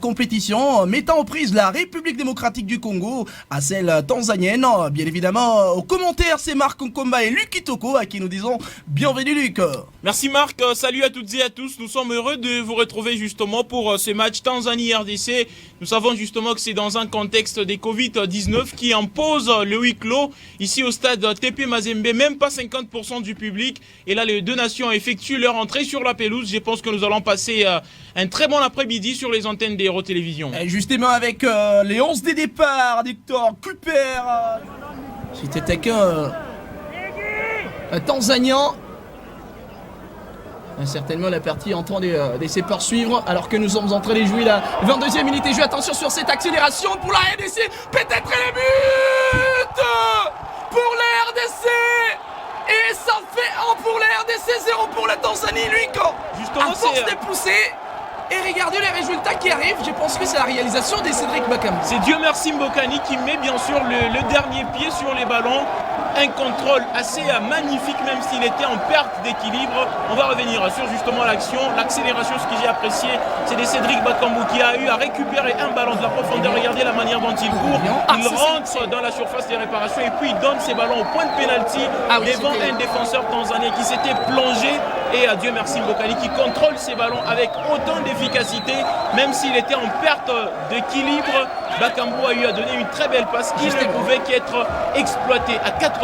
compétition mettant en prise la République démocratique du Congo à celle tanzanienne. Bien évidemment, aux commentaires, c'est Marc Nkomba et Luc Kitoko à qui nous disons bienvenue Luc. Merci Marc, salut à toutes et à tous. Nous sommes heureux de vous retrouver justement pour ce match Tanzanie-RDC. Nous savons justement que c'est dans un contexte des Covid-19 qui impose le huis clos ici au stade TP Mazembe, même pas 50% du public. Et là, les deux nations effectuent leur entrée sur la pelouse. Je pense que nous allons passer un très bon après-midi sur les antennes des Héros Télévision. Et justement avec les 11 des départs, Victor Kuper, c'était un Tanzanien. Certainement la partie est en train d'essayer de poursuivre alors que nous sommes en train de jouer la 22e minute et jeu. Attention sur cette accélération pour la RDC. Peut-être les buts pour la RDC. Et ça fait 1 pour la RDC, 0 pour la Tanzanie. Lui, justement, à force de pousser. Et regardez les résultats qui arrivent, je pense que c'est la réalisation de Cédric Bakambu. C'est Dieu merci Mbokani qui met bien sûr le dernier pied sur les ballons. Un contrôle assez magnifique même s'il était en perte d'équilibre. On va revenir sur justement l'action, l'accélération. Ce que j'ai apprécié, c'est de Cédric Bakambu qui a eu à récupérer un ballon de la profondeur. Regardez la manière dont il court. Il rentre dans la surface des réparations et puis il donne ses ballons au point de pénalty devant un défenseur tanzanien qui s'était plongé. Et Dieu merci Mbokani qui contrôle ses ballons avec autant d'efficacité, même s'il était en perte d'équilibre. Bakambu a eu à donner une très belle passe qui ne pouvait qu'être exploitée à 80%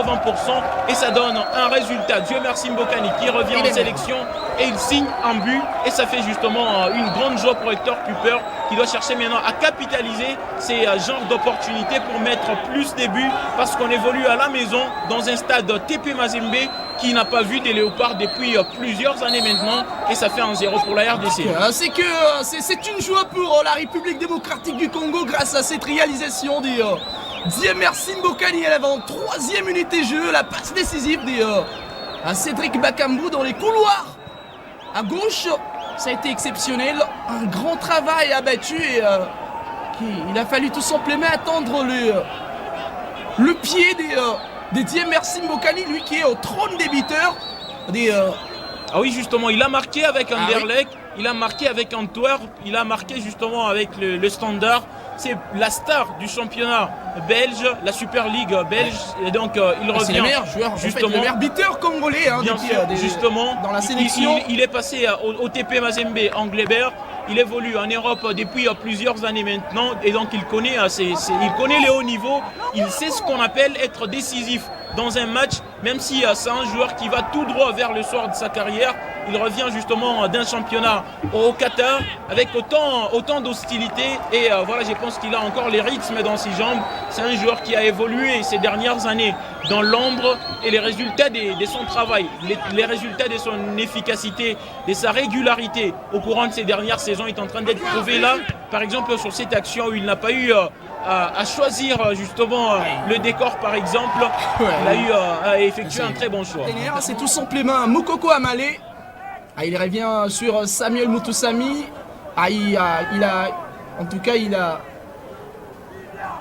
et ça donne un résultat. Dieu merci Mbokani qui revient en sélection et il signe un but et ça fait justement une grande joie pour Hector Cooper qui doit chercher maintenant à capitaliser ces genres d'opportunités pour mettre plus de buts parce qu'on évolue à la maison dans un stade TP Mazembe qui n'a pas vu des léopards depuis plusieurs années maintenant et ça fait 1-0 pour la RDC. C'est une joie pour la République démocratique du Congo grâce à cette réalisation des Diemersi Mbokani à l'avant, 3e minute de jeu, la passe décisive des Cédric Bakambu dans les couloirs à gauche. Ça a été exceptionnel, un grand travail abattu et il a fallu tout simplement attendre le pied des Diemersi Mbokani, lui qui est au trône des buteurs. Ah oui, justement, il a marqué avec Anderlecht, il a marqué avec Antwerp, il a marqué justement avec le Standard. C'est la star du championnat belge, la Super League belge, et donc il revient. C'est le meilleur joueur, justement, en fait, le meilleur buteur congolais. Bien sûr, justement, dans la sélection. Il est passé au TP Mazembe Anglebert. Il évolue en Europe depuis plusieurs années maintenant et donc il connaît les hauts niveaux. Il sait ce qu'on appelle être décisif dans un match, même si c'est un joueur qui va tout droit vers le soir de sa carrière. Il revient justement d'un championnat au Qatar avec autant d'hostilité et voilà, je pense qu'il a encore les rythmes dans ses jambes. C'est un joueur qui a évolué ces dernières années dans l'ombre et les résultats de son travail, les résultats de son efficacité, de sa régularité au courant de ces dernières saisons est en train d'être prouvé là. Par exemple sur cette action où il n'a pas eu à choisir justement le décor par exemple, il a eu à effectuer un très bon choix. C'est tout simplement Moukoko Amale. Il revient sur Samuel Mutusami. Il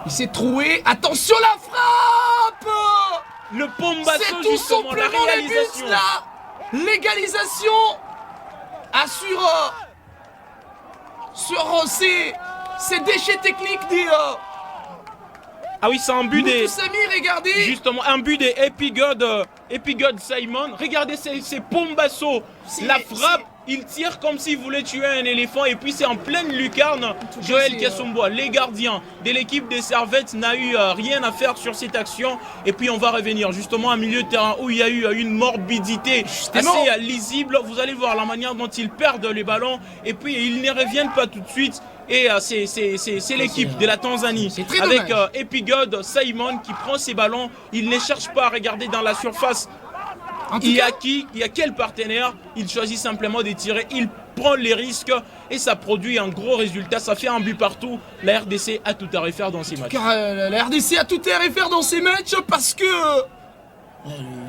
s'est troué. Attention la frappe. Le Pombasso, c'est tout justement, la simplement réalisation. Les buts, là. L'égalisation sur ces déchets techniques des... Ah oui, c'est un but des... Mutusami, regardez. Justement, un but des Epigod Simon. Regardez ces Pombasso. La frappe, il tire comme s'il voulait tuer un éléphant. Et puis c'est en pleine lucarne. Joël Kassombois, les gardiens de l'équipe des Servettes, n'a eu rien à faire sur cette action. Et puis on va revenir justement à un milieu de terrain où il y a eu une morbidité assez lisible. Vous allez voir la manière dont ils perdent les ballons. Et puis ils ne reviennent pas tout de suite. Et c'est l'équipe de la Tanzanie avec Epigod Simon qui prend ses ballons. Il ne cherche pas à regarder dans la surface. Il y a quel partenaire. Il choisit simplement de tirer. Il prend les risques et ça produit un gros résultat. Ça fait un but partout. La RDC a tout à refaire dans ces matchs. La RDC a tout à refaire dans ces matchs parce que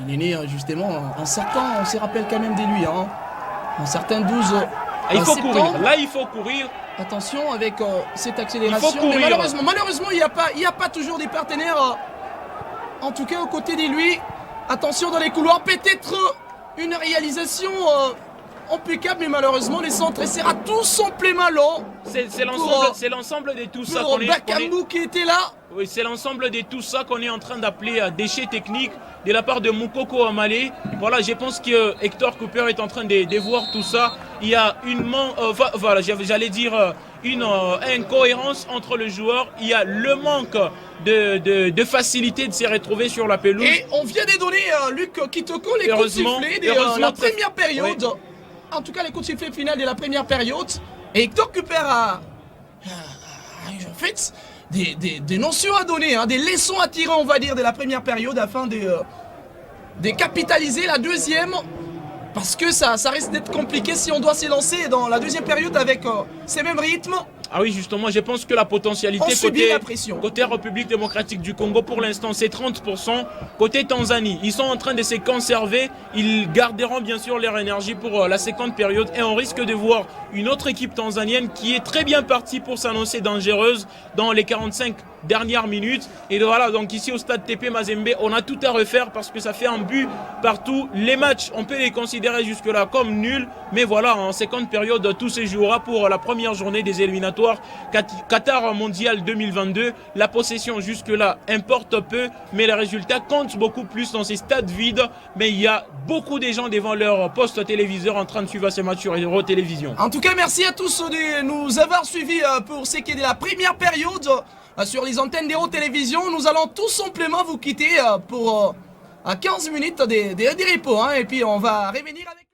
il est né justement en sortant. On se rappelle quand même de lui. Un certain 12 il faut courir. Là, il faut courir. Attention avec cette accélération. Mais malheureusement, il n'y a pas toujours des partenaires. En tout cas, aux côtés de lui. Attention dans les couloirs. Peut-être une réalisation impeccable, mais malheureusement les centres sera tout simplement long. C'est l'ensemble de tout ça qu'on est. Bakambu qui était là. Oui, c'est l'ensemble de tout ça qu'on est en train d'appeler déchets techniques de la part de Moukoko Amale. Voilà, je pense que Hector Cooper est en train de voir tout ça. Il y a une une incohérence entre le joueur. Il y a le manque de facilité de se retrouver sur la pelouse. Et on vient de donner Luc Kitoko les coups de sifflet de la première période. Oui. En tout cas, les coups de sifflet finales de la première période. Et Hector Cooper a en fait des notions à donner, des leçons à tirer, on va dire, de la première période afin de capitaliser la deuxième. Parce que ça risque d'être compliqué si on doit s'élancer dans la deuxième période avec ces mêmes rythmes. Ah oui, justement, je pense que la potentialité côté République démocratique du Congo, pour l'instant, c'est 30%. Côté Tanzanie, ils sont en train de se conserver. Ils garderont bien sûr leur énergie pour la seconde période. Et on risque de voir une autre équipe tanzanienne qui est très bien partie pour s'annoncer dangereuse dans les 45 dernières minutes. Et voilà, donc ici au stade TP Mazembe, on a tout à refaire parce que ça fait un but partout. Les matchs, on peut les considérer jusque-là comme nuls. Mais voilà, en seconde période, tout se jouera pour la première journée des éliminatoires Qatar Mondial 2022. La possession jusque-là importe peu, mais les résultats comptent beaucoup plus dans ces stades vides. Mais il y a beaucoup de gens devant leur poste téléviseur en train de suivre ces matchs sur Euro Télévision. En tout cas, merci à tous de nous avoir suivis pour ce qui est de la première période sur les antennes d'Euro Télévision. Nous allons tout simplement vous quitter pour 15 minutes de repos. Et puis on va revenir avec...